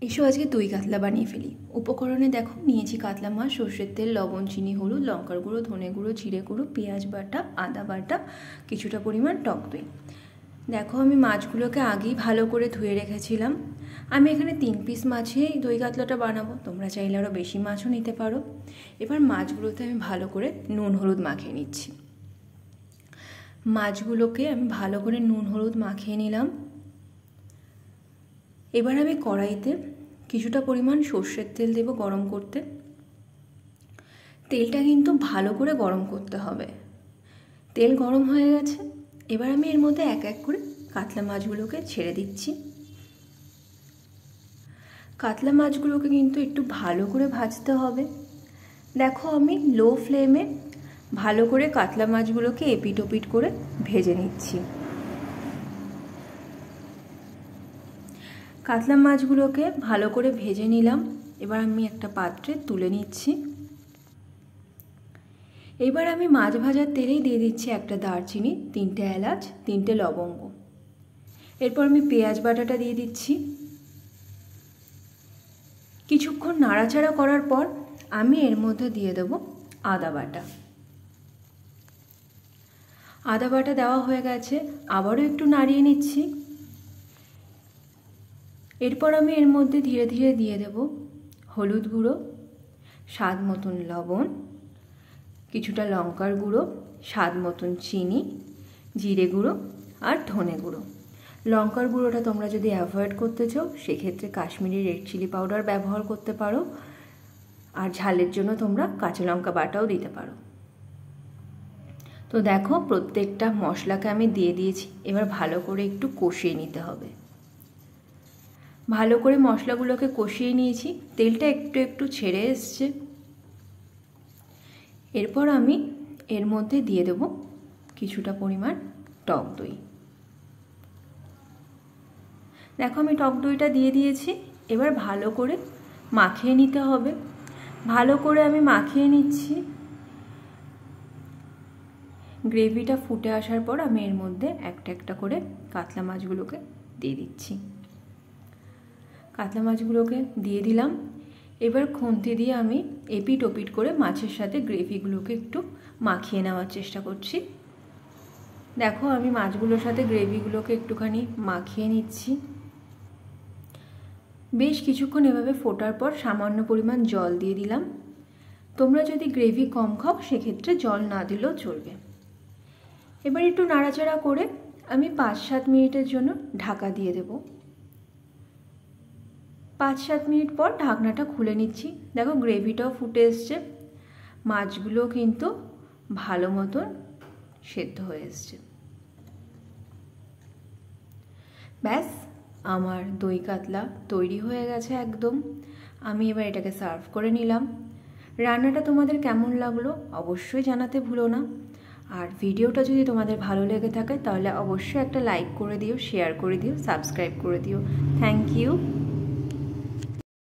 এসো আজকে দই কাতলা বানিয়ে ফেলি। উপকরণে দেখো নিয়েছি কাতলা মাছ, সর্ষের তেল, লবণ, চিনি, হলুদ, লঙ্কার গুঁড়ো, ধনে গুঁড়ো, জিরে গুঁড়ো, পেঁয়াজ বাটা, আদা বাটা, কিছুটা পরিমাণ টক দই। দেখো আমি মাছগুলোকে আগেই ভালো করে ধুয়ে রেখেছিলাম। আমি এখানে 3 পিস মাছেই দই কাতলাটা বানাবো, তোমরা চাইলে আরও বেশি মাছও নিতে পারো। এবার মাছগুলোতে আমি ভালো করে নুন হলুদ মাখিয়ে নিচ্ছি। মাছগুলোকে আমি ভালো করে নুন হলুদ মাখিয়ে নিলাম। এবার আমি কড়াইতে কিছুটা পরিমাণ সর্ষের তেল দেব গরম করতে। তেলটা কিন্তু ভালো করে গরম করতে হবে। তেল গরম হয়ে গেছে, এবার আমি এর মধ্যে এক এক করে কাতলা মাছগুলোকে ছেড়ে দিচ্ছি। কাতলা মাছগুলোকে কিন্তু একটু ভালো করে ভাজতে হবে। দেখো আমি লো ফ্লেমে ভালো করে কাতলা মাছগুলোকে এপিট ওপিট করে ভেজে নিচ্ছি। কাতলা মাছগুলোকে ভালো করে ভেজে নিলাম। এবার আমি একটা পাত্রে তুলে নিচ্ছি। এবার আমি মাছ ভাজার তেলেই দিয়ে দিচ্ছি একটা দারচিনি, 3টে এলাচ, 3টে লবঙ্গ। এরপর আমি পেঁয়াজ বাটাটা দিয়ে দিচ্ছি। কিছুক্ষণ নাড়াচাড়া করার পর আমি এর মধ্যে দিয়ে দেব আদা বাটা। আদা বাটা দেওয়া হয়ে গেছে, আবারও একটু নাড়িয়ে নিচ্ছি। এরপর আমি এর মধ্যে ধীরে ধীরে দিয়ে দেব হলুদ গুঁড়ো, স্বাদ মতন লবণ, কিছুটা লঙ্কার গুঁড়ো, স্বাদ মতন চিনি, জিরে গুঁড়ো আর ধনে গুঁড়ো। লঙ্কার গুঁড়োটা তোমরা যদি অ্যাভয়েড করতে চাও সেক্ষেত্রে কাশ্মীরি রেড চিলি পাউডার ব্যবহার করতে পারো, আর ঝালের জন্য তোমরা কাঁচা লঙ্কা বাটাও দিতে পারো। তো দেখো প্রত্যেকটা মশলাকে আমি দিয়ে দিয়েছি। এবার ভালো করে একটু কষিয়ে নিতে হবে। ভালো করে মশলাগুলোকে কষিয়ে নিয়েছি, তেলটা একটু একটু ছেড়ে এসছে। এরপর আমি এর মধ্যে দিয়ে দেব কিছুটা পরিমাণ টক দই। দেখো আমি টক দইটা দিয়ে দিয়েছি। এবার ভালো করে মাখিয়ে নিতে হবে। ভালো করে আমি মাখিয়ে নিচ্ছি। গ্রেভিটা ফুটে আসার পর আমি এর মধ্যে একটা একটা করে কাতলা মাছগুলোকে দিয়ে দিচ্ছি। কাতলা মাছগুলোকে দিয়ে দিলাম। এবার খুন্তি দিয়ে আমি এপিট ওপিট করে মাছের সাথে গ্রেভিগুলোকে একটু মাখিয়ে নেওয়ার চেষ্টা করছি। দেখো আমি মাছগুলোর সাথে গ্রেভিগুলোকে একটুখানি মাখিয়ে নিচ্ছি। বেশ কিছুক্ষণ এভাবে ফোটার পর সামান্য পরিমাণ জল দিয়ে দিলাম। তোমরা যদি গ্রেভি কম খাও সেক্ষেত্রে জল না দিলেও চলবে। এবার একটু নাড়াচাড়া করে আমি 5-7 মিনিটের জন্য ঢাকা দিয়ে দেব। 5-7 মিনিট পর ঢাকনাটা খুলে নিচ্ছি। দেখো গ্রেভিটাও ফুটে এসছে, মাছগুলো কিন্তু ভালো মতন সেদ্ধ হয়ে এসছে। ব্যাস আমার দই কাতলা তৈরি হয়ে গেছে একদম। আমি এবার এটাকে সার্ভ করে নিলাম। রান্নাটা তোমাদের কেমন লাগলো অবশ্যই জানাতে ভুলো না। আর ভিডিওটা যদি তোমাদের ভালো লেগে থাকে তাহলে অবশ্যই একটা লাইক করে দিও, শেয়ার করে দিও, সাবস্ক্রাইব করে দিও। Thank you.